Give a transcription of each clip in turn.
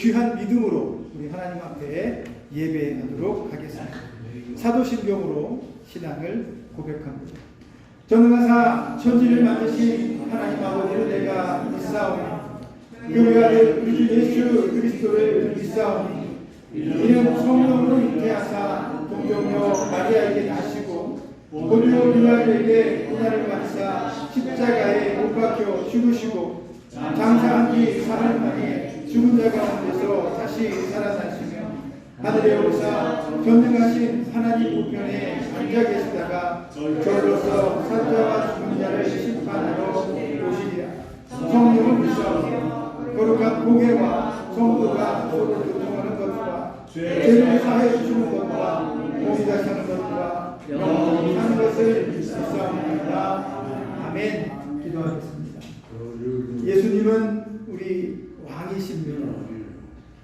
귀한 믿음으로 우리 하나님 앞에 예배하도록 하겠습니다. 사도신경으로 신앙을 고백합니다. 전능하사 천지를 만드신 하나님 아버지를 내가 믿사오니 그 아들 우리 주 예수 그리스도를 믿사오니 이는 성령으로 잉태하사 동정녀 마리아에게 나시고 본요 빌라도에게 고난을 받으사 십자가에 못 박혀 죽으시고 장사한 뒤 사흘 만에 죽은 자 가운데서 다시 살아나시며 하늘에 오르사 전능하신 하나님 우편에 앉아 계시다가 저로서 산자와 죽은 자를 심판하러 오시리라. 성령을 믿사오니 거룩한 공회와 성도가 서로 교통하는 것과 죄를 사해 주시는 것과 몸이 다시 사는 것과 영원히 사는 것을 믿사옵나이다. 아멘. 기도하겠습니다. 예수님은 우리 왕이십니다.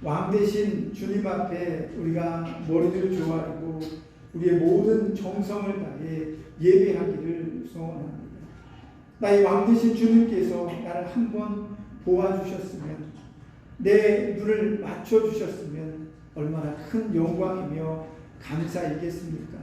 왕 대신 주님 앞에 우리가 머리를 조아리고 우리의 모든 정성을 다해 예배하기를 소원합니다. 나의 왕 대신 주님께서 나를 한번 보아주셨으면, 내 눈을 맞춰주셨으면 얼마나 큰 영광이며 감사이겠습니까?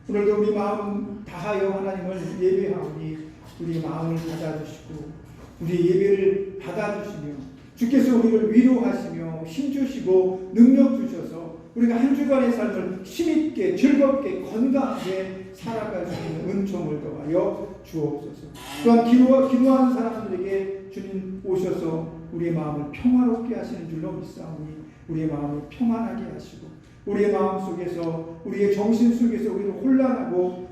오늘도 우리 마음 다하여 하나님을 예배하오니 우리 마음을 받아주시고 우리 예배를 받아주시며 주께서 우리를 위로하시며 힘주시고 능력 주셔서 우리가 한 주간의 삶을 힘있게 즐겁게 건강하게 살아갈 수 있는 은총을 더하여 주옵소서. 또한 기도하는 사람들에게 주님 오셔서 우리의 마음을 평화롭게 하시는 줄로 믿사오니 우리의 마음을 평안하게 하시고 우리의 마음 속에서 우리의 정신 속에서 우리를 혼란하고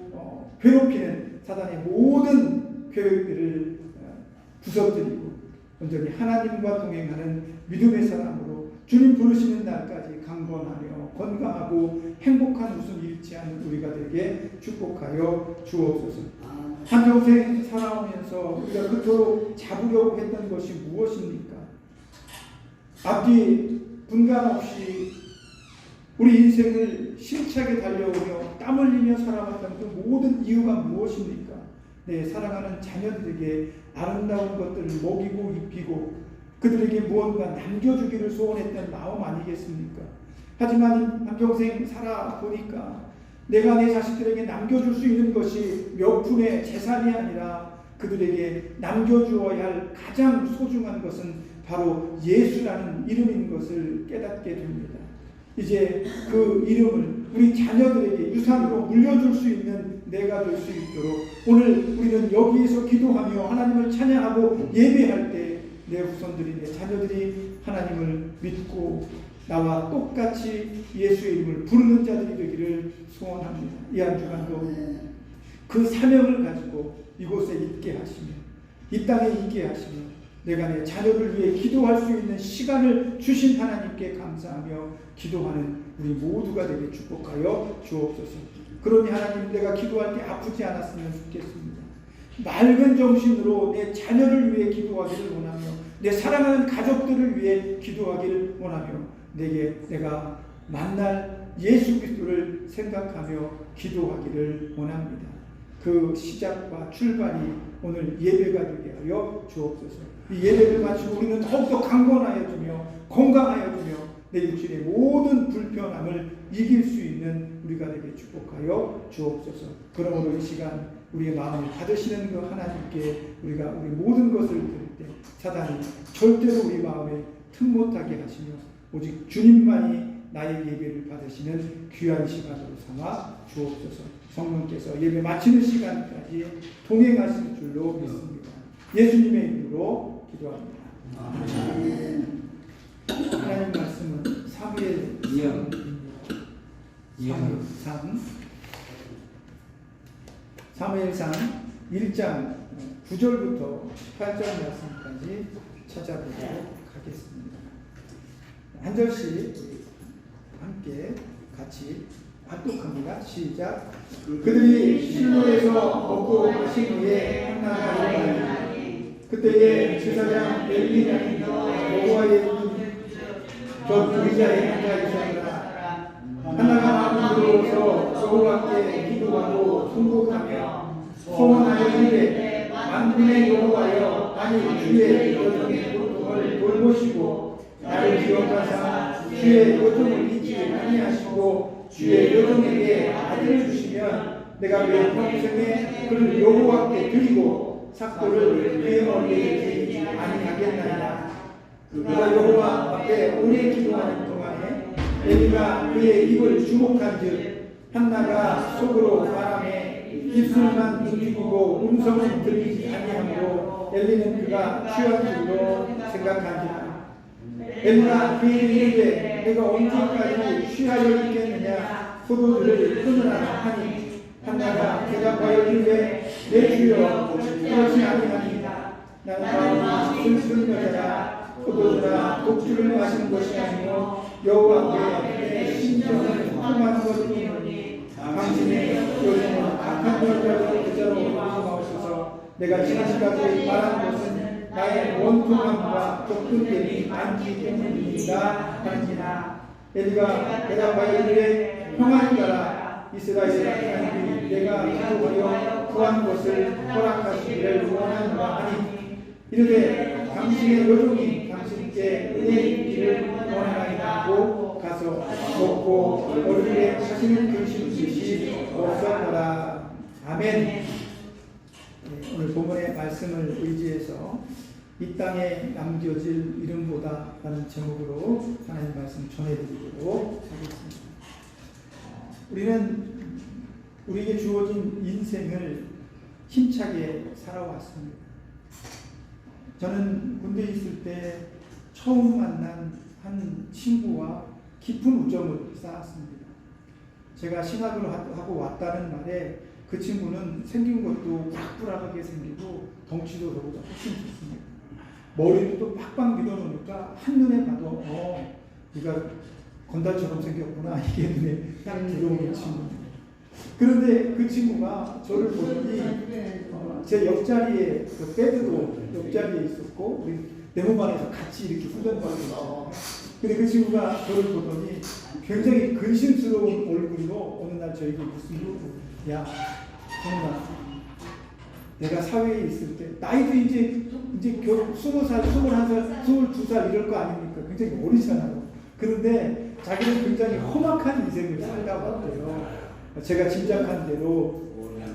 괴롭히는 사단의 모든 계획들을 부서뜨리고 온전히 하나님과 동행하는 믿음의 사람으로 주님 부르시는 날까지 강건하며 건강하고 행복한 웃음 잃지 않는 우리가 되게 축복하여 주옵소서. 한평생 살아오면서 우리가 그토록 잡으려고 했던 것이 무엇입니까? 앞뒤 분간 없이 우리 인생을 힘차게 달려오며 땀 흘리며 살아왔던 그 모든 이유가 무엇입니까? 내 사랑하는 자녀들에게 아름다운 것들을 먹이고 입히고 그들에게 무언가 남겨주기를 소원했던 마음 아니겠습니까? 하지만 한평생 살아보니까 내가 내 자식들에게 남겨줄 수 있는 것이 몇 푼의 재산이 아니라 그들에게 남겨주어야 할 가장 소중한 것은 바로 예수라는 이름인 것을 깨닫게 됩니다. 이제 그 이름을 우리 자녀들에게 유산으로 물려줄 수 있는 내가 될 수 있도록 오늘 우리는 여기에서 기도하며 하나님을 찬양하고 예배할 때 내 후손들이 내 자녀들이 하나님을 믿고 나와 똑같이 예수의 이름을 부르는 자들이 되기를 소원합니다. 이 한 주간도 그 사명을 가지고 이곳에 있게 하시며 이 땅에 있게 하시며 내가 내 자녀를 위해 기도할 수 있는 시간을 주신 하나님께 감사하며 기도하는 우리 모두가 되게 축복하여 주옵소서. 그러니 하나님, 내가 기도할 때 아프지 않았으면 좋겠습니다. 맑은 정신으로 내 자녀를 위해 기도하기를 원하며 내 사랑하는 가족들을 위해 기도하기를 원하며 내가 만날 예수 그리스도를 생각하며 기도하기를 원합니다. 그 시작과 출발이 오늘 예배가 되게 하여 주옵소서. 이 예배를 마치고 우리는 더욱더 강건하여 주며 건강하여 주며 내 육신의 모든 불편함을 이길 수 있는 우리가 되게 축복하여 주옵소서. 그러므로 이 시간 우리의 마음을 받으시는 그 하나님께 우리가 우리 모든 것을 드릴 때 사단이 절대로 우리 마음에 틈 못하게 하시며 오직 주님만이 나의 예배를 받으시는 귀한 시간으로 삼아 주옵소서. 성령께서 예배 마치는 시간까지 동행하실 줄로 믿습니다. 예수님의 이름으로 기도합니다. 아멘. 하나님 말씀은 사무엘상 1장 9절부터 18절 말씀까지 찾아보도록 하겠습니다. 한 절씩 함께 같이 합독합니다. 시작. 그들이 실로에서 먹고 마신 후에 한나라에 그때에 제사장 엘리야는 여호와의 저 의자에 앉아 있었더라. 한나가 마음으로 들어오서 여호와께 기도하고 통곡하며 소원하여 이르되 만군의 여호와여, 아니 주의 여정의 고통을 돌보시고 나를 기억하사 주의 요동을 잊지 아니하시고 주의 요동에게 아들을 주시면 내가 왜 평생에 그를 여호와께 드리고 삭도를 그의 머리에 지지 아니하겠나이다. 그가 여호와 앞에 오래 기도하는 동안에 엘리가 그의 입을 주목한즉 한나가 속으로 말하며 입술만 움직이고 음성은 들리지 아니하므로 엘리는 그가 취한 줄로 생각한지라. 엘리가 그에게 이르되 내가 언제까지 취하여 있겠느냐 포도주를 끊으라 하니 한나가 대답하여 이르되 내 주여 그렇지 아니하니이다. 나는 슬픈 여자라 포도주나 독주를 마시는 것이 아니요 여호와께 내 심정을 품하는 것이니 당신의 요즘은 악한 여자로 그자로 마옵소서. 내가 지금까지 말한 것은 나의 원통함과 접근됨이 많기 때문이다 하니라. 엘리가 대답하여 이르되 평안히 가라. 이스라엘 하나님이 내가 기도하여 구한 것을 허락하시기를 원하노라 하니 이르되 당신의 요종이 당신께 은혜 있기를 원하나이다 하고 가서 먹고 얼굴에 자신을 그리신 듯이 없었더라. 아멘. 오늘 본문의 말씀을 의지해서 이 땅에 남겨질 이름보다 라는 제목으로 하나님 말씀 전해드리도록 하겠습니다. 우리는 우리에게 주어진 인생을 힘차게 살아왔습니다. 저는 군대에 있을 때 처음 만난 한 친구와 깊은 우정을 쌓았습니다. 제가 신학을 하고 왔다는 말에 그 친구는 생긴 것도 꽉불하게 생기고 덩치도 저보다 훨씬 좋습니다. 머리도 또 빡빡 밀어놓으니까 한눈에 봐도 네가 건달처럼 생겼구나 이게 눈에 딱 들어오는 친구입니다. 그런데 그 친구가 저를 보더니 제 옆자리에 그 베드로 옆자리에 있었고 우리 네모반에서 같이 이렇게 후전받고 있었어요. 근데 그 친구가 저를 보더니 굉장히 근심스러운 얼굴로 어느 날 저에게 묻습니다. 야, 정말 내가 사회에 있을 때 나이도 이제 겨우 20살, 21살, 22살 이럴 거 아닙니까? 굉장히 어리잖아요. 그런데 자기는 굉장히 험악한 인생을 살다 왔대요. 제가 짐작한 대로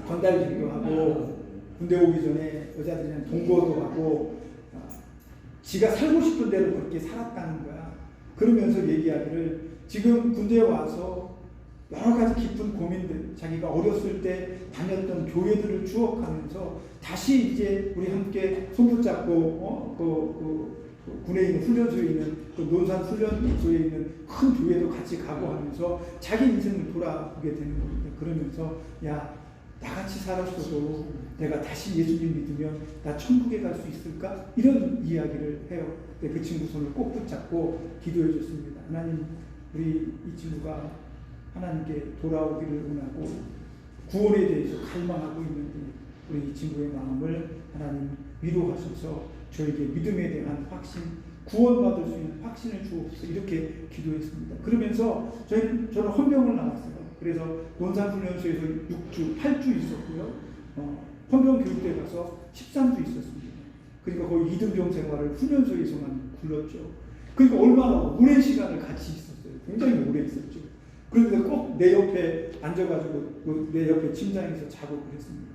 건달기도 하고 군대 오기 전에 여자들이랑 동거도 하고 지가 살고 싶은 대로 그렇게 살았다는 거야. 그러면서 얘기하기를 지금 군대에 와서 여러 가지 깊은 고민들, 자기가 어렸을 때 다녔던 교회들을 추억하면서 다시 이제 우리 함께 손붙잡고 군에 있는 훈련소에 있는 논산 훈련소에 있는 큰 교회도 같이 가고 하면서 자기 인생을 돌아보게 되는 겁니다. 그러면서 야, 나같이 살았어도 내가 다시 예수님 믿으면 나 천국에 갈 수 있을까? 이런 이야기를 해요. 그 친구 손을 꼭 붙잡고 기도해 줬습니다. 하나님, 우리 이 친구가 하나님께 돌아오기를 원하고 구원에 대해서 갈망하고 있는데 우리 이 친구의 마음을 하나님 위로하셔서 저에게 믿음에 대한 확신, 구원받을 수 있는 확신을 주옵소서 이렇게 기도했습니다. 그러면서 저는 헌병을 나왔어요. 그래서 논산훈련소에서 6주, 8주 있었고요. 헌병 교육대 가서 13주 있었습니다. 그러니까 거의 이등병 생활을 훈련소에서만 굴렀죠. 그러니까 얼마나 오랜 시간을 같이 있었어요. 굉장히 오래 있었죠. 그런데 꼭 내 옆에 앉아가지고 내 옆에 침상에서 자고 그랬습니다.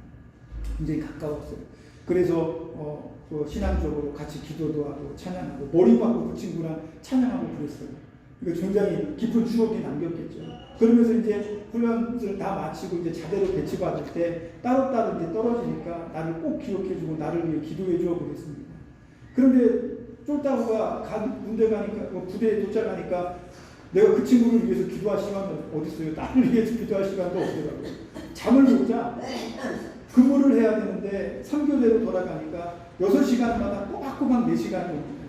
굉장히 가까웠어요. 그래서 신앙적으로 같이 기도도 하고 찬양하고 머리 받고 그 친구랑 찬양하고 그랬어요. 그러니까 굉장히 깊은 추억이 남겼겠죠. 그러면서 이제 훈련을 다 마치고 이제 자대로 배치받을 때 따로따로 이제 떨어지니까 나를 꼭 기억해주고 나를 위해 기도해줘 그랬습니다. 그런데 쫄따구가 군대 가니까 부대에 도착하니까 내가 그 친구를 위해서 기도할 시간이 어디 있어요? 나를 위해서 기도할 시간도 없더라고요. 잠을 못 자. 근무를 해야 되는데 3교대로 돌아가니까 6시간마다 꼬박꼬박 4시간이 옵니다.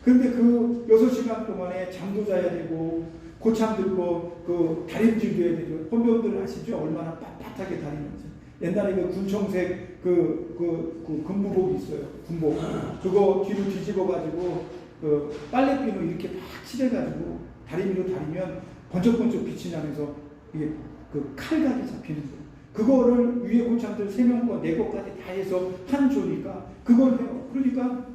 그런데 그 6시간 동안에 잠도 자야 되고 고참 들고 그 다림질도 해야 되고 헌병들 아시죠? 얼마나 빳빳하게 다니는지. 옛날에 그 군청색 그 근무복이 있어요. 군복. 그거 뒤로 뒤집어가지고 그 빨래비누 이렇게 막 칠해가지고 다리미로 다리면 번쩍번쩍 빛이 나면서 이게 그 칼각이 잡히는 거예요. 그거를 위에 고참들 3명과 4것까지 다 해서 한 조니까 그걸 해요. 그러니까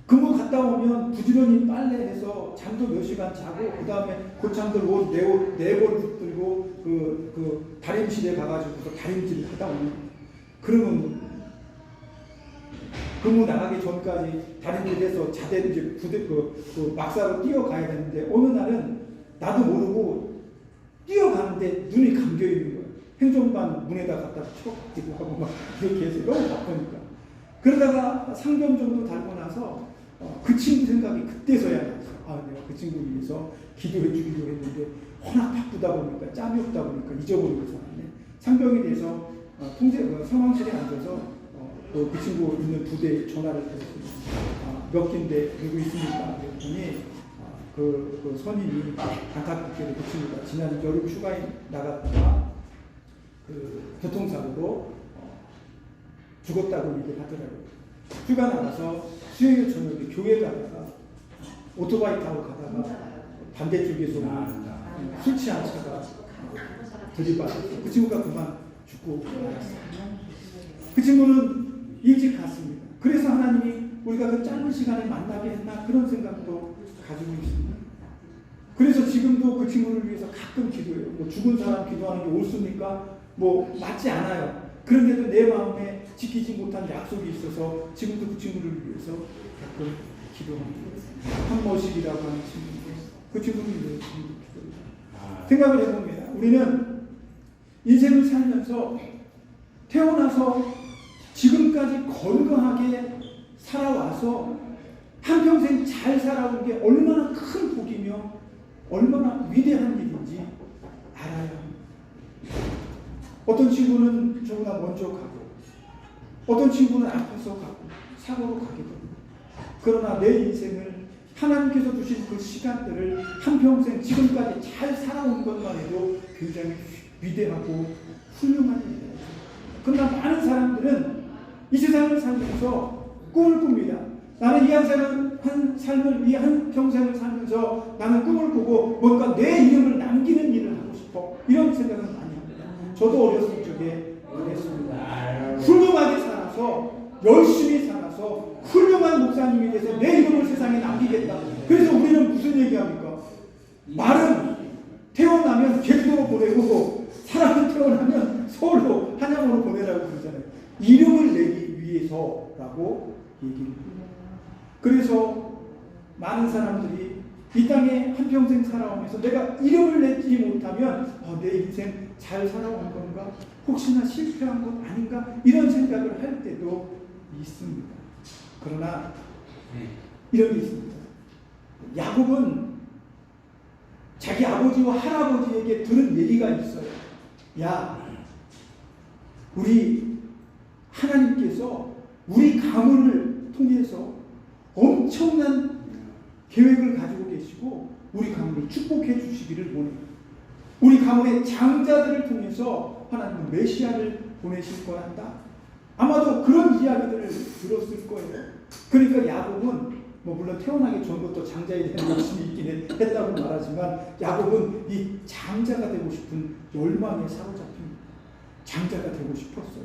근무 갔다 오면 부지런히 빨래해서 잠도 몇 시간 자고 그 다음에 고참들 옷 네벌 붙들고 그 다림실에 가가지고 다림질을 하다 오면 그러면 근무 나가기 전까지 다림질해서 자대로 이제 그 막사로 뛰어가야 되는데 어느 날은 나도 모르고 뛰어가는데 눈이 감겨 있는 거예요. 행정반 문에다 갖다 쳐박기도 하고 막 이렇게 해서 너무 바쁘니까. 그러다가 상병 정도 달고 나서 그 친구 생각이 그때서야 나서 내가 그 친구를 위해서 기도해 주기로 했는데 워낙 바쁘다 보니까 짬이 없다 보니까 잊어버리고 살았네. 상병이 돼서 상황실에 앉아서 그 친구 있는 부대에 전화를 드렸습니다. 몇 기인데 누구 있습니까? 그랬더니 그 선임이 안타깝게도 그 친구가 지난 여름 휴가에 나갔다가 그 교통사고로 죽었다고 얘기를 하더라고요. 휴가 나가서 수요일 저녁에 교회 가다가 오토바이 타고 가다가 반대쪽에서 술 취한 차가 들이받았어요. 그 친구가 그만 죽고 말았어요. 그 친구는 일찍 갔습니다. 그래서 하나님이 우리가 그 짧은 시간에 만나게 했나 그런 생각도 가지고 있습니다. 그래서 지금도 그 친구를 위해서 가끔 기도해요. 뭐 죽은 사람 기도하는 게 옳습니까? 뭐 맞지 않아요. 그런데도 내 마음에 지키지 못한 약속이 있어서 지금도 그 친구를 위해서 가끔 기도합니다. 한머식이라고 하는 친구인데 그 친구를 위해서 기도해요. 생각을 해봅니다. 우리는 인생을 살면서 태어나서 지금까지 건강하게 살아와서 한평생 잘 살아온 게 얼마나 큰 복이며 얼마나 위대한 일인지 알아야 합니다. 어떤 친구는 저보다 먼저 가고 어떤 친구는 앞에서 가고 사고로 가게 됩니다. 그러나 내 인생을 하나님께서 주신 그 시간들을 한평생 지금까지 잘 살아온 것만 해도 굉장히 위대하고 훌륭한 일이에요. 그러나 많은 사람들은 이 세상을 살면서 꿈을 꿉니다. 나는 이 한 평생을 살면서 나는 꿈을 꾸고 뭔가 내 이름을 남기는 일을 하고 싶어. 이런 생각을 많이 합니다. 저도 어렸을 적에 그랬습니다. 훌륭하게 살아서 열심히 살아서 훌륭한 목사님이 돼서 내 이름을 세상에 남기겠다. 그래서 우리는 무슨 얘기합니까? 말은 태어나면 제주도로 보내고 사람은 태어나면 서울로 한양으로 보내라고 그러잖아요. 이름을 내기 위해서라고 얘기합니다. 그래서 많은 사람들이 이 땅에 한평생 살아오면서 내가 이름을 내지 못하면 내 인생 잘 살아온 건가? 혹시나 실패한 것 아닌가? 이런 생각을 할 때도 있습니다. 그러나 이런 게 있습니다. 야곱은 자기 아버지와 할아버지에게 들은 얘기가 있어요. 야, 우리 하나님께서 우리 가문을 통해서 엄청난 계획을 가지고 계시고 우리 가문을 축복해 주시기를 원해요. 우리 가문의 장자들을 통해서 하나님은 메시아를 보내실 거란다. 아마도 그런 이야기들을 들었을 거예요. 그러니까 야곱은 물론 태어나기 전부터 장자에 대한 욕심이 있긴 했다고 말하지만 야곱은 이 장자가 되고 싶은 열망에 사로잡힌 장자가 되고 싶었어요.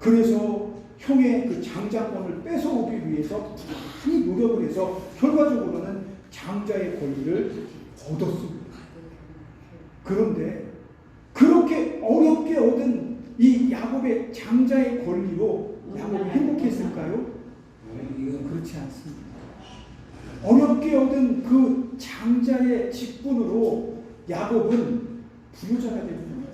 그래서 형의 그 장자권을 뺏어오기 위해서 많이 노력을 해서 결과적으로는 장자의 권리를 얻었습니다. 그런데 그렇게 어렵게 얻은 이 야곱의 장자의 권리로 야곱이 행복했을까요? 그렇지 않습니다. 어렵게 얻은 그 장자의 직분으로 야곱은 부유자가 되었습니다.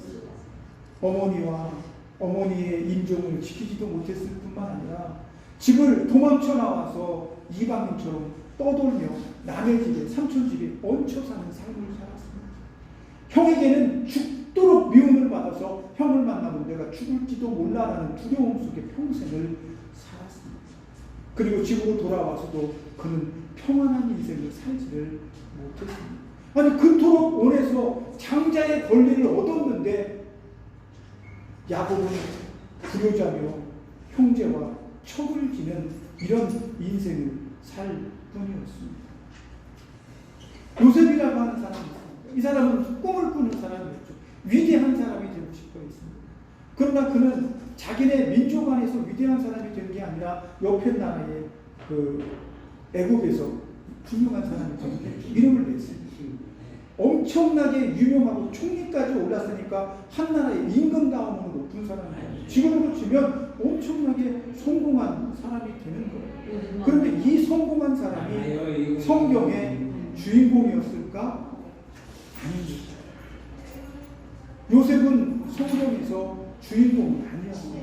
어머니와 어머니의 인종을 지키지도 못했을 뿐만 아니라 집을 도망쳐 나와서 이방인처럼 떠돌며 남의 집에 삼촌 집에 얹혀 사는 삶을 살았습니다. 형에게는 죽도록 미움을 받아서 형을 만나면 내가 죽을지도 몰라라는 두려움 속에 평생을 살았습니다. 그리고 집으로 돌아와서도 그는 평안한 인생을 살지를 못했습니다. 아니 그토록 원해서 장자의 권리를 얻었는데 야곱은 불효자며 형제와 척을 지는 이런 인생을 살 뿐이었습니다. 요셉이라고 하는 사람이 있습니다. 이 사람은 꿈을 꾸는 사람이었죠. 위대한 사람이 되고 싶어 했습니다. 그러나 그는 자기네 민족 안에서 위대한 사람이 된 게 아니라 옆에 나라의 그 애국에서 훌륭한 사람이 되는데 이름을 냈어요. 엄청나게 유명하고 총리까지 올랐으니까 한 나라의 임금다움으로 높은 사람이에요. 지금으로 치면 엄청나게 성공한 사람이 되는 거예요. 그런데 이 성공한 사람이 성경의 주인공이었을까? 아닙니다. 요셉은 성경에서 주인공이 아니었어요.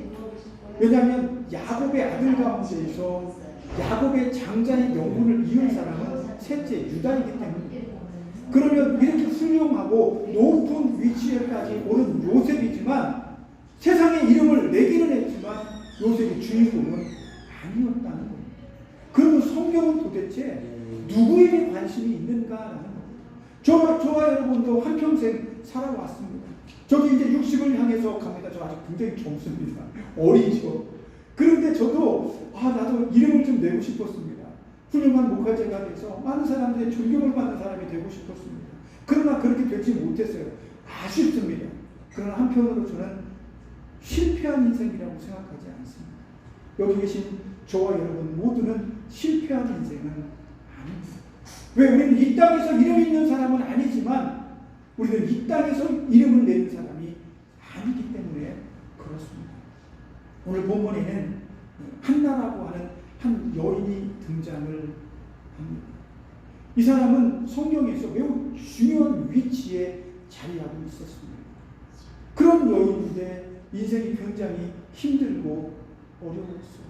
왜냐하면 야곱의 아들 가운데에서 야곱의 장자의 명분을 이은 사람은 셋째 유다이기 때문에, 그러면 이렇게 훌륭하고 높은 위치에까지 오른 요셉이지만 세상에 이름을 내기는 했지만 요셉의 주인공은 아니었다는 거예요. 그러면 성경은 도대체 누구에게 관심이 있는가라는 거예요. 저와 여러분도 한평생 살아왔습니다. 저도 이제 60을 향해서 갑니다. 저 아직 굉장히 젊습니다. 어리죠. 그런데 저도 나도 이름을 좀 내고 싶었습니다. 훌륭한 목회자가 돼서 많은 사람들의 존경을 받는 사람이 되고 싶었습니다. 그러나 그렇게 되지 못했어요. 아쉽습니다. 그러나 한편으로 저는 실패한 인생이라고 생각하지 않습니다. 여기 계신 저와 여러분 모두는 실패한 인생은 아닙니다. 왜? 우리는 이 땅에서 이름 있는 사람은 아니지만 우리는 이 땅에서 이름을 내는 사람이 아니기 때문에 그렇습니다. 오늘 본문에는 한나라고 하는 한 여인이 등장을 합니다. 이 사람은 성경에서 매우 중요한 위치에 자리하고 있었습니다. 그런 여인인데 인생이 굉장히 힘들고 어려웠어요.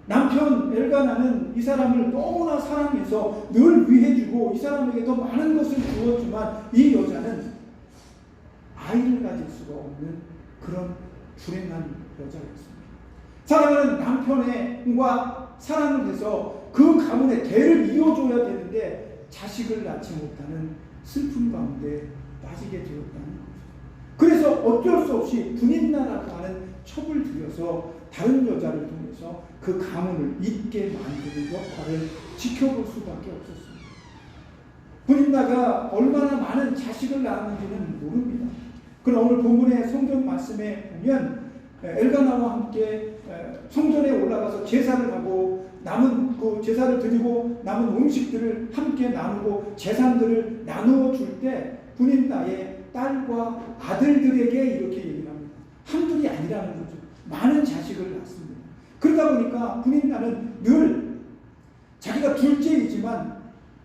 남편 엘가나는 이 사람을 너무나 사랑해서 늘 위해주고 이 사람에게 더 많은 것을 주었지만 이 여자는 아이를 가질 수가 없는 그런 불행한 여자였습니다. 사랑하는 남편과 사랑을 해서 그 가문의 대를 이어줘야 되는데 자식을 낳지 못하는 슬픔 가운데 빠지게 되었다는 거죠. 그래서 어쩔 수 없이 분인나라고 하는 첩을 들여서 다른 여자를 통해서 그 가문을 잇게 만드는 역할을 지켜볼 수밖에 없었습니다. 분인나가 얼마나 많은 자식을 낳았는지는 모릅니다. 그러나 오늘 본문의 성경 말씀에 보면 엘가나와 함께 성전에 올라가서 제사를 하고 남은 그 제사를 드리고 남은 음식들을 함께 나누고 재산들을 나누어 줄 때 분인나의 딸과 아들들에게 이렇게 얘기를 합니다. 한둘이 아니라는 거죠. 많은 자식을 낳습니다. 그러다 보니까 분인나는 늘 자기가 둘째이지만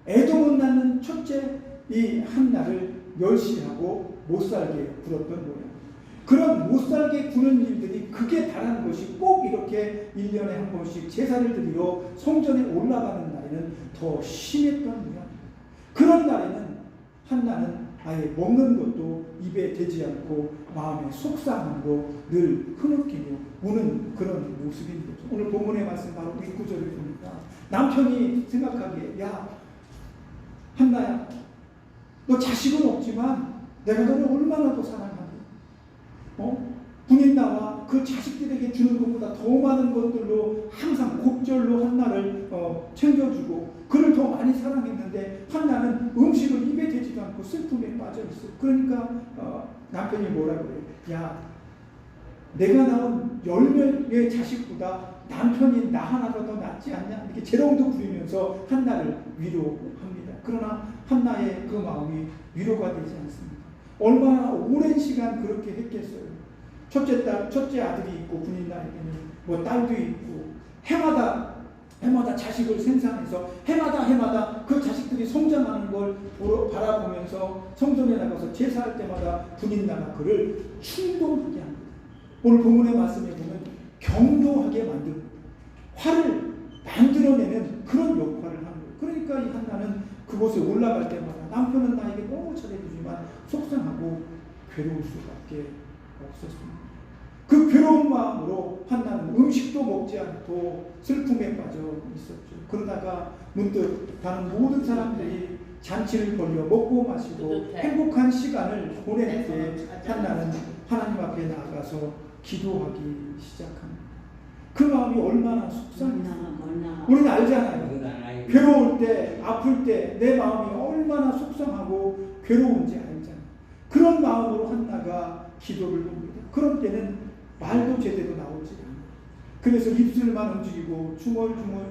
애도 못 낳는 첫째 이 한나를 멸시하고 못살게 굴었던 거예요. 그런 못살게 구는 일들이 극에 달하는 것이 꼭 이렇게 1년에 한 번씩 제사를 드리러 성전에 올라가는 날에는 더 심했던 모양입니다. 그런 날에는 한나는 아예 먹는 것도 입에 대지 않고 마음에 속상함으로 늘 흐느끼며 우는 그런 모습인 거죠. 오늘 본문의 말씀 바로 이 구절을 보니까 남편이 생각하기에 야 한나야 너 자식은 없지만 내가 너를 얼마나 더 사랑하니 분인나와 그 자식들에게 주는 것보다 더 많은 것들로 항상 곡절로 한나를 챙겨주고 그를 더 많이 사랑했는데 한나는 음식을 입에 대지도 않고 슬픔에 빠져 있어. 그러니까 남편이 뭐라고 그래요? 야 내가 낳은 10명의 자식보다 남편이 나 하나가 더 낫지 않냐? 이렇게 재롱도 부리면서 한나를 위로합니다. 그러나 한나의 그 마음이 위로가 되지 않습니다. 얼마나 오랜 시간 그렇게 했겠어요. 첫째 아들이 있고 분인나에게는 뭐 딸도 있고 해마다 자식을 생산해서 해마다 그 자식들이 성장하는 걸 바라보면서 성전에 나가서 제사할 때마다 분인나가 그를 충동하게 합니다. 오늘 본문의 말씀에 보면 경노하게 만들고 화를 만들어내는 그런 역할을 하는 거예요. 그러니까 이 한나는 그곳에 올라갈 때마다 남편은 나에게 너무 잘해주지만 속상하고 괴로울 수밖에 없었습니다. 그 괴로운 마음으로 한나는 음식도 먹지 않고 슬픔에 빠져 있었죠. 그러다가 문득 다른 모든 사람들이 잔치를 벌여 먹고 마시고 행복한 시간을 보낼 때 한나는 하나님 앞에 나아가서 기도하기 시작합니다. 그 마음이 얼마나 속상했어요. 우리는 알잖아요. 괴로울 때, 아플 때 내 마음이 얼마나 속상하고 괴로운지 알잖아요. 그런 마음으로 한나가 기도를 합니다. 그런 때는 말도 제대로 나오지 않아요. 그래서 입술만 움직이고 중얼중얼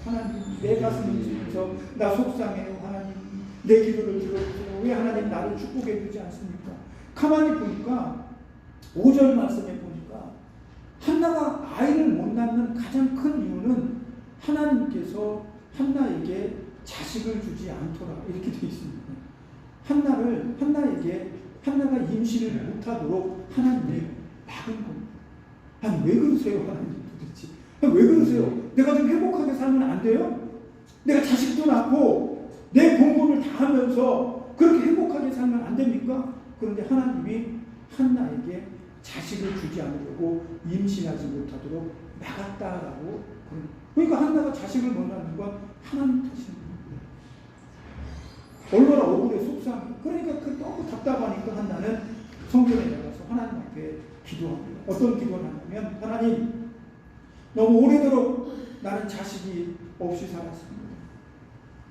하나님 내 가슴을 치면서 나 속상해요. 하나님 내 기도를 들어주세요. 왜 하나님 나를 축복해 주지 않습니까? 가만히 보니까 5절 말씀에 보니까 한나가 아이를 못 낳는 가장 큰 이유는 하나님께서 한나에게 자식을 주지 않더라 이렇게 되어 있습니다. 한나가 임신을 못하도록 하나님이 막은 겁니다. 아니 왜 그러세요 하나님 도대체? 왜 그러세요? 내가 좀 행복하게 살면 안 돼요? 내가 자식도 낳고 내 본분을 다 하면서 그렇게 행복하게 살면 안 됩니까? 그런데 하나님이 한나에게 자식을 주지 않으려고 임신하지 못하도록 막았다라고. 그러니까 한나가 자식을 못 낳는 건 하나님 탓입니다. 얼마나 억울해 속상해. 그러니까 너무 답답하니까 한나는 성전에 나가서 하나님 앞에 기도합니다. 어떤 기도를 하냐면 하나님 너무 오래도록 나는 자식이 없이 살았습니다.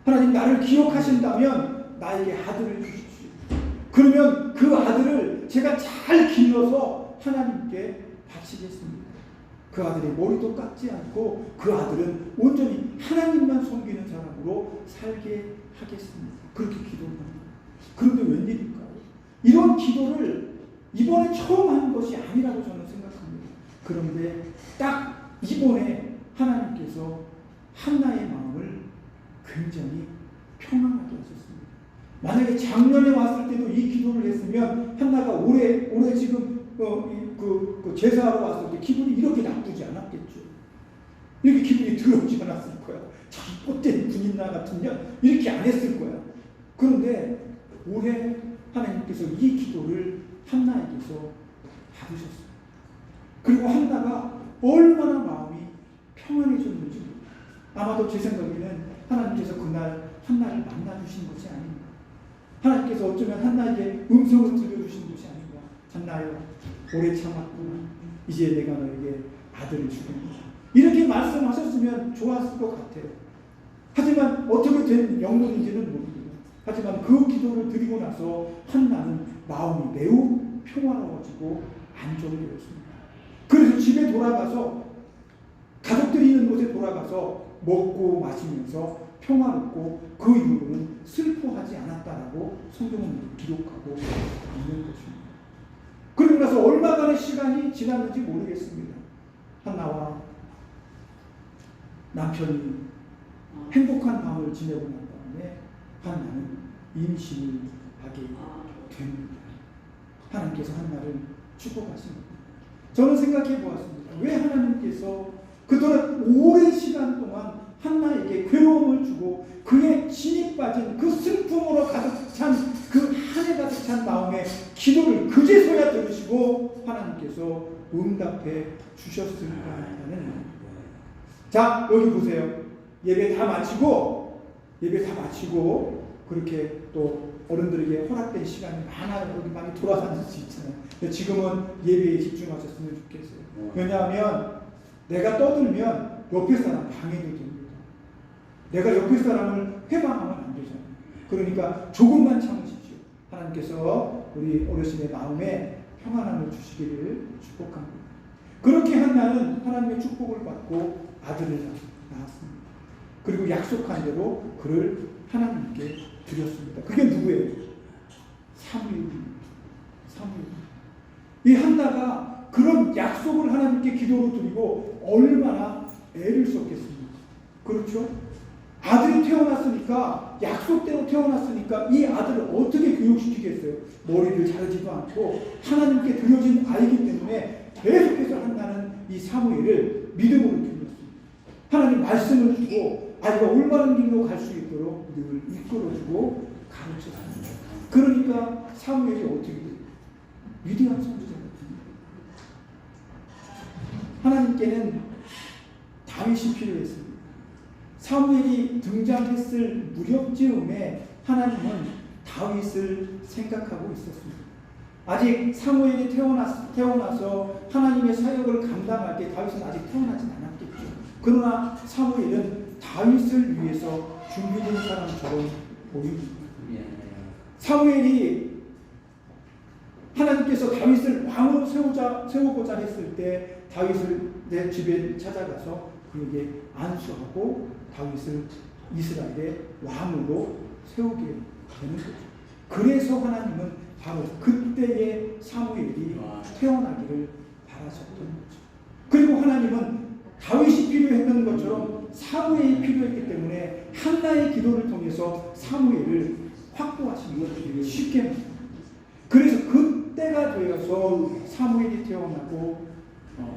하나님 나를 기억하신다면 나에게 아들을 주십시오. 그러면 그 아들을 제가 잘 길러서 하나님께 바치겠습니다. 그 아들의 머리도 깎지 않고 그 아들은 온전히 하나님만 섬기는 사람으로 살게 하겠습니다. 그렇게 기도합니다. 그런데 웬일일까요? 이런 기도를 이번에 처음 한 것이 아니라고 저는 생각합니다. 그런데 딱 이번에 하나님께서 한나의 마음을 굉장히 평안하게 하셨습니다. 만약에 작년에 왔을 때도 이 기도를 했으면 한나가 올해 지금 제사하러 왔을 때 기분이 이렇게 나쁘지 않았겠죠. 이렇게 기분이 더럽지 않았을 거야. 자기 꽃된 군인나 같은 년 이렇게 안 했을 거야. 그런데 올해 하나님께서 이 기도를 한나에게서 받으셨어요. 그리고 한나가 얼마나 마음이 평안해졌는지 아마도 제 생각에는 하나님께서 그날 한나를 만나주신 것이 아닌가. 하나님께서 어쩌면 한나에게 음성을 들려주신 것이 아닌가. 한나여 오래 참았구나. 이제 내가 너에게 아들을 주겠다. 이렇게 말씀하셨으면 좋았을 것 같아요. 하지만 어떻게 된 영문인지는 모릅니다. 하지만 그 기도를 드리고 나서 한나는 마음이 매우 평화로워지고 안정이 되었습니다. 그래서 집에 돌아가서 가족들이 있는 곳에 돌아가서 먹고 마시면서 평화롭고 그 이후로는 슬퍼하지 않았다라고 성경은 기록하고 있는 것입니다. 그리고 나서 얼마간의 시간이 지났는지 모르겠습니다. 한나와 남편이 행복한 밤을 지내고 난 다음에 한나는 임신을 하게 됩니다. 하나님께서 한나를 축복하십니다. 저는 생각해 보았습니다. 왜 하나님께서 그동안 오랜 시간 동안 한나에게 괴로움을 주고 그의 진이 빠진 그 슬픔으로 가득 찬 그 한에 가득 찬 마음에 기도를 그제서야 들으시고 하나님께서 응답해 주셨을까 하는. 자, 여기 보세요. 예배 다 마치고 그렇게 또 어른들에게 허락된 시간이 많아요. 여기 많이 돌아다닐 수 있잖아요. 근데 지금은 예배에 집중하셨으면 좋겠어요. 왜냐하면 내가 떠들면 옆에 사람 방해가 됩니다. 내가 옆에 사람을 회방하면 안 되잖아요. 그러니까 조금만 참으십시오. 하나님께서 우리 어르신의 마음에 평안함을 주시기를 축복합니다. 그렇게 한나는 하나님의 축복을 받고 아들을 낳았습니다. 그리고 약속한 대로 그를 하나님께 드렸습니다. 그게 누구예요? 사무엘입니다. 이 한나가 그런 약속을 하나님께 기도로 드리고 얼마나 애를 썼겠습니까? 그렇죠? 아들이 태어났으니까, 약속대로 태어났으니까 이 아들을 어떻게 교육시키겠어요? 머리를 자르지도 않고 하나님께 드려진 아이기 때문에 계속해서 한나는 이 사무엘을 믿음으로 드렸습니다. 하나님 말씀을 주고 아이가 올바른 길로 갈 수 있도록 늘 이끌어주고 가르쳤습니다. 그러니까 사무엘이 어떻게 돼요? 위대한 선지자가 됩니다. 하나님께는 다윗이 필요했습니다. 사무엘이 등장했을 무렵쯤에 하나님은 다윗을 생각하고 있었습니다. 아직 사무엘이 태어나서 하나님의 사역을 감당할 때 다윗은 아직 태어나진 않았겠죠. 그러나 사무엘은 다윗을 위해서 준비된 사람처럼 보입니다. 사무엘이 하나님께서 다윗을 왕으로 세우고자 했을 때 다윗을 내 집에 찾아가서 그에게 안수하고 다윗을 이스라엘의 왕으로 세우게 되는 거죠. 그래서 하나님은 바로 그때의 사무엘이 태어나기를 바라셨던 거죠. 그리고 하나님은 다윗이 필요했던 것처럼 사무엘이 필요했기 때문에 한나의 기도를 통해서 사무엘을 확보하신 것을 쉽게 합니다. 그래서 그때가 되어서 사무엘이 태어나고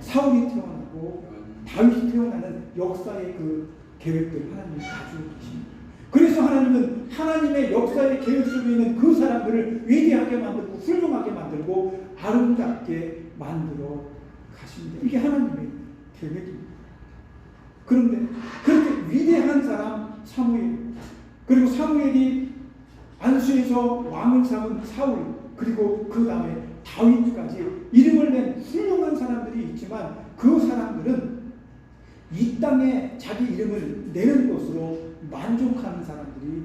사울이 태어나고 다윗이 태어나는 역사의 그 계획들 하나님이 가지고 계십니다. 그래서 하나님은 하나님의 역사의 계획 속에 있는 그 사람들을 위대하게 만들고 훌륭하게 만들고 아름답게 만들어 가십니다. 이게 하나님의 계획입니다. 그런데 그렇게 위대한 사람 사무엘, 그리고 사무엘이 안수에서 왕을 삼은 사울, 그리고 그 다음에 다윗까지 이름을 낸 훌륭한 사람들이 있지만 그 사람들은 이 땅에 자기 이름을 내는 것으로 만족하는 사람들이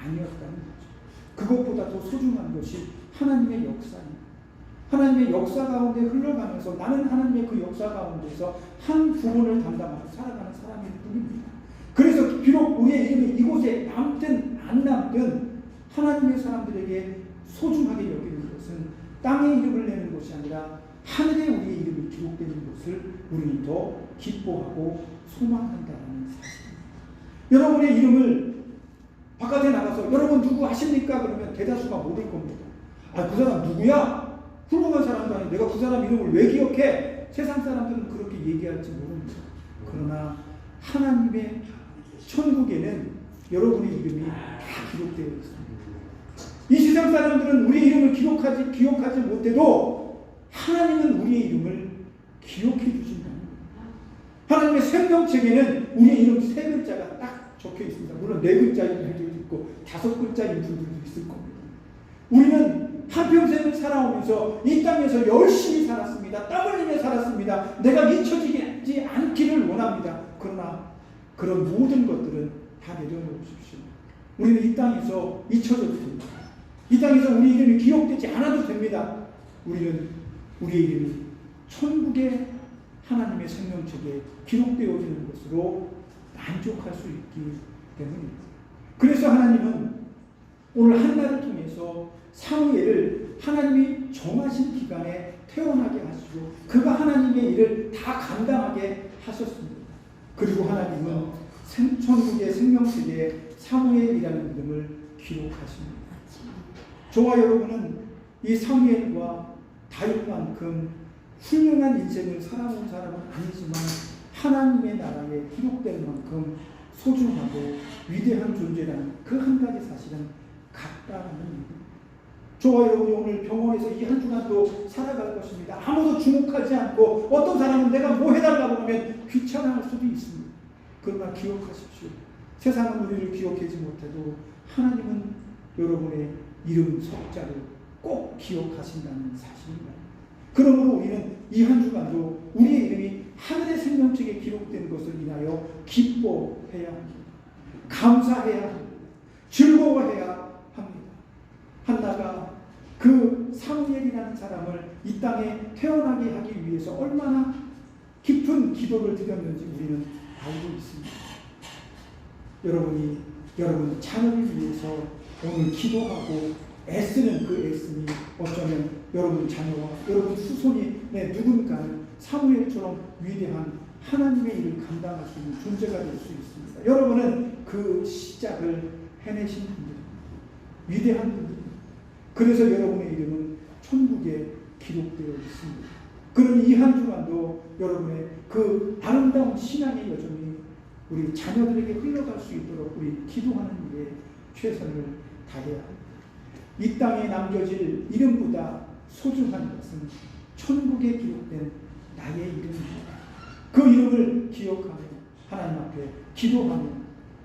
아니었다는 거죠. 그것보다 더 소중한 것이 하나님의 역사입니다. 하나님의 역사 가운데 흘러가면서 나는 하나님의 그 역사 가운데서 한 부분을 담당하고 살아가는 사람일 뿐입니다. 그래서 비록 우리의 이름이 이곳에 남든 안 남든 하나님의 사람들에게 소중하게 여기는 것은 땅에 이름을 내는 것이 아니라 하늘에 우리의 이름이 기록되는 것을 우리는 더 기뻐하고 소망한다는 사실입니다. 여러분의 이름을 바깥에 나가서 여러분 누구 아십니까? 그러면 대다수가 모를 겁니다. 아, 그 사람 누구야? 훌륭한 사람도 아닌데 내가 그 사람 이름을 왜 기억해? 세상 사람들은 그렇게 얘기할지 모릅니다. 그러나 하나님의 천국에는 여러분의 이름이 다 기록되어 있습니다. 이 세상 사람들은 우리의 이름을 기억하지 못해도 하나님은 우리의 이름을 기억해 주신다는 거예요. 하나님의 생명책에는 우리의 이름 3글자가 딱 적혀 있습니다. 물론 4글자인 분들도 있고 5글자인 분들도 있을 겁니다. 우리는 한평생을 살아오면서 이 땅에서 열심히 살았습니다. 땀 흘리며 살았습니다. 내가 잊혀지지 않기를 원합니다. 그러나 그런 모든 것들은 다 내려놓으십시오. 우리는 이 땅에서 잊혀져도 됩니다. 이 땅에서 우리 이름이 기억되지 않아도 됩니다. 우리는 우리의 이름이 천국의 하나님의 생명책에 기록되어지는 것으로 만족할 수 있기 때문입니다. 그래서 하나님은 오늘 한나를 통해서 사무엘을 하나님이 정하신 기간에 태어나게 하시고 그가 하나님의 일을 다 감당하게 하셨습니다. 그리고 하나님은 천국의 생명책에 사무엘이라는 이름을 기록하십니다. 저와 여러분은 이 사무엘과 다윗만큼 훌륭한 인생을 살아온 사람은 아니지만 하나님의 나라에 기록될 만큼 소중하고 위대한 존재라는 그 한 가지 사실은 같다는 얘기입니다. 저와 여러분이 오늘 병원에서 이 한 주간도 살아갈 것입니다. 아무도 주목하지 않고 어떤 사람은 내가 뭐 해달라고 하면 귀찮아할 수도 있습니다. 그러나 기억하십시오. 세상은 우리를 기억하지 못해도 하나님은 여러분의 이름 석자를 꼭 기억하신다는 사실입니다. 그러므로 우리는 이 한 주간도 우리의 이름이 하늘의 생명책에 기록된 것을 인하여 기뻐해야 합니다. 감사해야 합니다. 즐거워해야 합니다. 한나가 그 사무엘이라는 사람을 이 땅에 태어나게 하기 위해서 얼마나 깊은 기도를 드렸는지 우리는 알고 있습니다. 여러분이 여러분 자녀를 위해서 오늘 기도하고 애쓰는 그 애씀이 어쩌면 여러분 자녀와 여러분 후손의 누군가는 사무엘처럼 위대한 하나님의 일을 감당할 수 있는 존재가 될 수 있습니다. 여러분은 그 시작을 해내신 분들입니다. 위대한 분들입니다. 그래서 여러분의 이름은 천국에 기록되어 있습니다. 그럼 이 한 주간도 여러분의 그 아름다운 신앙의 여정이 우리 자녀들에게 흘러갈 수 있도록 우리 기도하는 일에 최선을 다해야 합니다. 이 땅에 남겨질 이름보다 소중한 것은 천국에 기록된 나의 이름입니다. 그 이름을 기억하며 하나님 앞에 기도하며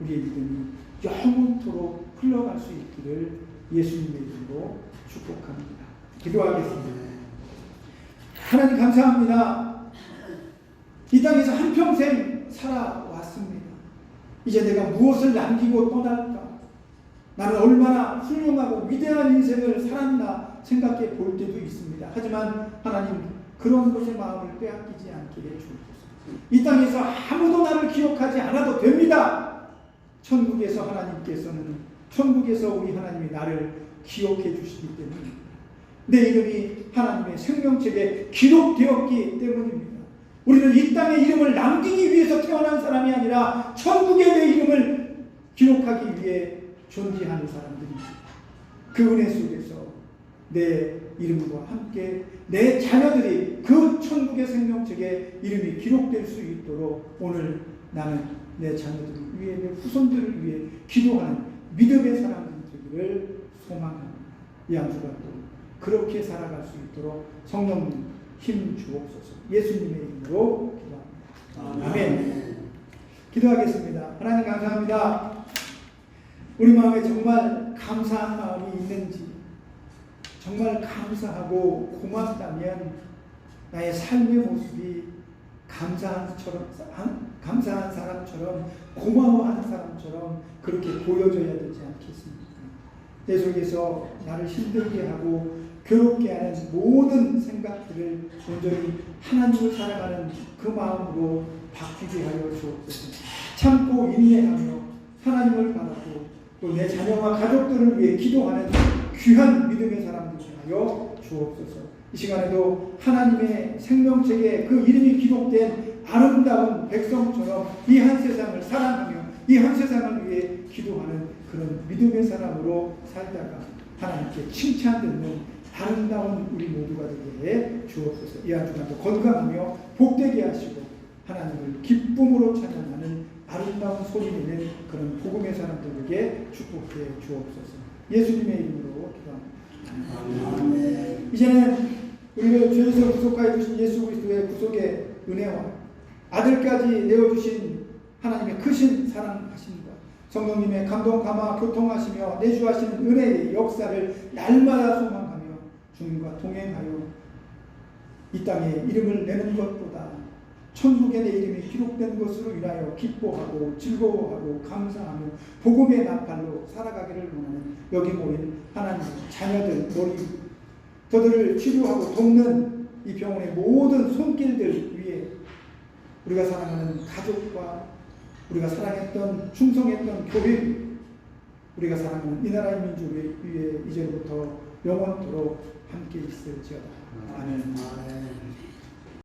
우리의 믿음이 영원토록 흘러갈 수 있기를 예수님의 이름으로 축복합니다. 기도하겠습니다. 하나님 감사합니다. 이 땅에서 한평생 살아왔습니다. 이제 내가 무엇을 남기고 떠날까? 나는 얼마나 훌륭하고 위대한 인생을 살았나 생각해 볼 때도 있습니다. 하지만 하나님 그런 것에 마음을 빼앗기지 않게 해주옵소서. 이 땅에서 아무도 나를 기억하지 않아도 됩니다. 천국에서 하나님께서는, 천국에서 우리 하나님이 나를 기억해 주시기 때문입니다. 내 이름이 하나님의 생명책에 기록되었기 때문입니다. 우리는 이 땅에 이름을 남기기 위해서 태어난 사람이 아니라 천국에 내 이름을 기록하기 위해 존재하는 사람들입니다. 그 은혜 속에서 내 이름과 함께 내 자녀들이 그 천국의 생명책에 이름이 기록될 수 있도록 오늘 나는 내 자녀들을 위해, 내 후손들을 위해 기도하는 믿음의 사람들이 되기를 소망합니다. 이 한 주간도 그렇게 살아갈 수 있도록 성령님 힘 주옵소서. 예수님의 이름으로 기도합니다. 아멘. 기도하겠습니다. 하나님 감사합니다. 우리 마음에 정말 감사한 마음이 있는지, 정말 감사하고 고맙다면 나의 삶의 모습이 감사한 사람처럼, 고마워하는 사람처럼 그렇게 보여져야 되지 않겠습니까? 내 속에서 나를 힘들게 하고 괴롭게 하는 모든 생각들을 온전히 하나님을 사랑하는 그 마음으로 바꾸게 하여 주옵소서. 참고 인내하며 하나님을 바라고 또 내 자녀와 가족들을 위해 기도하는 귀한 믿음의 사람들이 하여 주옵소서. 이 시간에도 하나님의 생명책에 그 이름이 기록된 아름다운 백성처럼 이 한 세상을 사랑하며 이 한 세상을 위해 기도하는 그런 믿음의 사람으로 살다가 하나님께 칭찬받는 아름다운 우리 모두가 되게 해 주옵소서. 이 한 주간도 건강하며 복되게 하시고 하나님을 기쁨으로 찬양하는 아름다운 소리 내는 그런 복음의 사람들에게 축복해 주옵소서. 예수님의 이름으로 기도합니다. 아멘. 이제는 우리를 죄에서 구속하여 주신 예수 그리스도의 구속의 은혜와 아들까지 내어주신 하나님의 크신 사랑하심과 성령님의 감동 감화 교통하시며 내주하시는 은혜의 역사를 날마다 소망하며 주님과 동행하여 이 땅에 이름을 내는 것보다 천국에 내 이름이 기록된 것으로 인하여 기뻐하고 즐거워하고 감사하며 복음의 나팔로 살아가기를 원하는 여기 모인 하나님의 자녀들, 저들을 치료하고 돕는 이 병원의 모든 손길들 위에 우리가 사랑하는 가족과 우리가 사랑했던 충성했던 교회, 우리가 사랑하는 이 나라의 민족 위에 이제부터 영원토록 함께 있을지어다. 아멘.